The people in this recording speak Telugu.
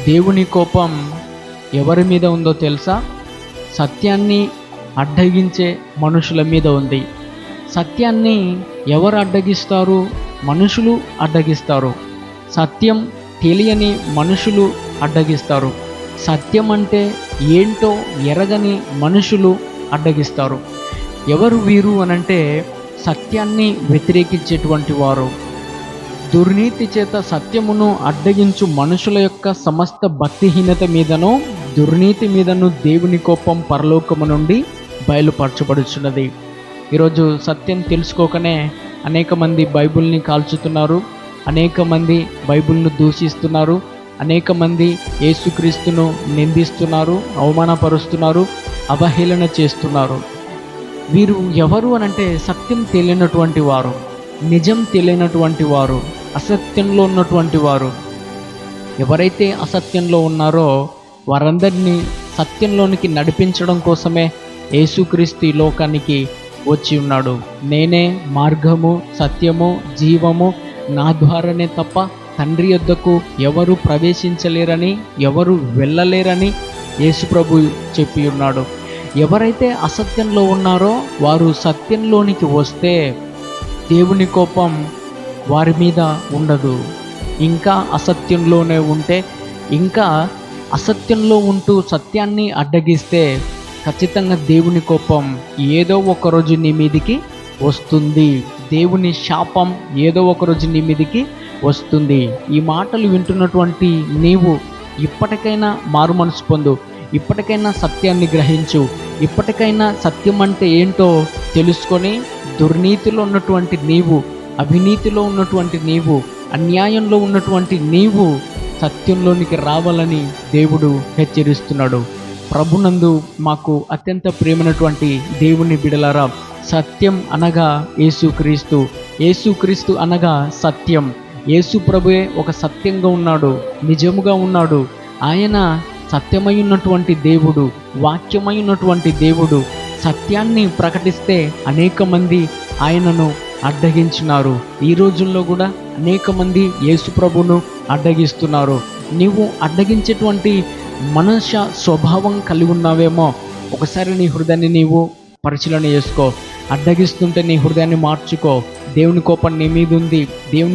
దేవుని కోపం ఎవరి మీద ఉందో తెలుసా? సత్యాన్ని అడ్డగించే మనుషుల మీద ఉంది. సత్యాన్ని ఎవరు అడ్డగిస్తారు? మనుషులు అడ్డగిస్తారు. సత్యం తెలియని మనుషులు అడ్డగిస్తారు. సత్యం అంటే ఏంటో ఎరగని మనుషులు అడ్డగిస్తారు. ఎవరు వీరు అనంటే సత్యాన్ని వ్యతిరేకించేటువంటి వారు. దుర్నీతి చేత సత్యమును అడ్డగించు మనుషుల యొక్క సమస్త భక్తిహీనత మీదను దుర్నీతి మీదను దేవుని కోపం పరలోకము నుండి బయలుపరచబడుచున్నది. ఈరోజు సత్యం తెలుసుకోకనే అనేక మంది బైబిల్ని కాల్చుతున్నారు, అనేక మంది బైబిల్ను దూషిస్తున్నారు, అనేక మంది యేసుక్రీస్తును నిందిస్తున్నారు, అవమానపరుస్తున్నారు, అవహేళన చేస్తున్నారు. వీరు ఎవరు అనంటే సత్యం తెలియనటువంటి వారు, నిజం తెలియనటువంటి వారు, అసత్యంలో ఉన్నటువంటి వారు. ఎవరైతే అసత్యంలో ఉన్నారో వారందరినీ సత్యంలోనికి నడిపించడం కోసమే యేసుక్రీస్తు ఈ లోకానికి వచ్చి ఉన్నాడు. నేనే మార్గము, సత్యము, జీవము, నా ద్వారానే తప్ప తండ్రి యొద్దకు ఎవరు ప్రవేశించలేరని, ఎవరు వెళ్ళలేరని యేసుప్రభు చెప్పి ఉన్నాడు. ఎవరైతే అసత్యంలో ఉన్నారో వారు సత్యంలోనికి వస్తే దేవుని కోపం వారి మీద ఉండదు. ఇంకా అసత్యంలోనే ఉంటే, ఇంకా అసత్యంలో ఉంటూ సత్యాన్ని అడ్డగిస్తే ఖచ్చితంగా దేవుని కోపం ఏదో ఒకరోజు నీ మీదికి వస్తుంది. దేవుని శాపం ఏదో ఒకరోజు నీ మీదికి వస్తుంది. ఈ మాటలు వింటున్నటువంటి నీవు ఇప్పటికైనా మారు మనసు పొందు, ఇప్పటికైనా సత్యాన్ని గ్రహించు, ఇప్పటికైనా సత్యం అంటే ఏంటో తెలుసుకొని దుర్నీతిలో ఉన్నటువంటి నీవు, అవినీతిలో ఉన్నటువంటి నీవు, అన్యాయంలో ఉన్నటువంటి నీవు సత్యంలోనికి రావాలని దేవుడు హెచ్చరిస్తున్నాడు. ప్రభునందు మాకు అత్యంత ప్రియమైనటువంటి దేవుని బిడలారా, సత్యం అనగా యేసుక్రీస్తు, యేసుక్రీస్తు అనగా సత్యం. యేసు ప్రభువే ఒక సత్యంగా ఉన్నాడు, నిజముగా ఉన్నాడు. ఆయన సత్యమై ఉన్నటువంటి దేవుడు, వాక్యమై ఉన్నటువంటి దేవుడు. సత్యాన్ని ప్రకటిస్తే అనేక మంది ఆయనను అడ్డగించినారు. ఈ రోజుల్లో కూడా అనేక మంది యేసు ప్రభువును అడ్డగిస్తున్నారు. నీవు అడ్డగించేటువంటి మనుష్య స్వభావం కలిగి ఉన్నావేమో ఒకసారి నీ హృదయాన్ని నీవు పరిశీలన చేసుకో. అడ్డగిస్తుంటే నీ హృదయాన్ని మార్చుకో. దేవుని కోపం నీ మీద ఉంది. దేవుని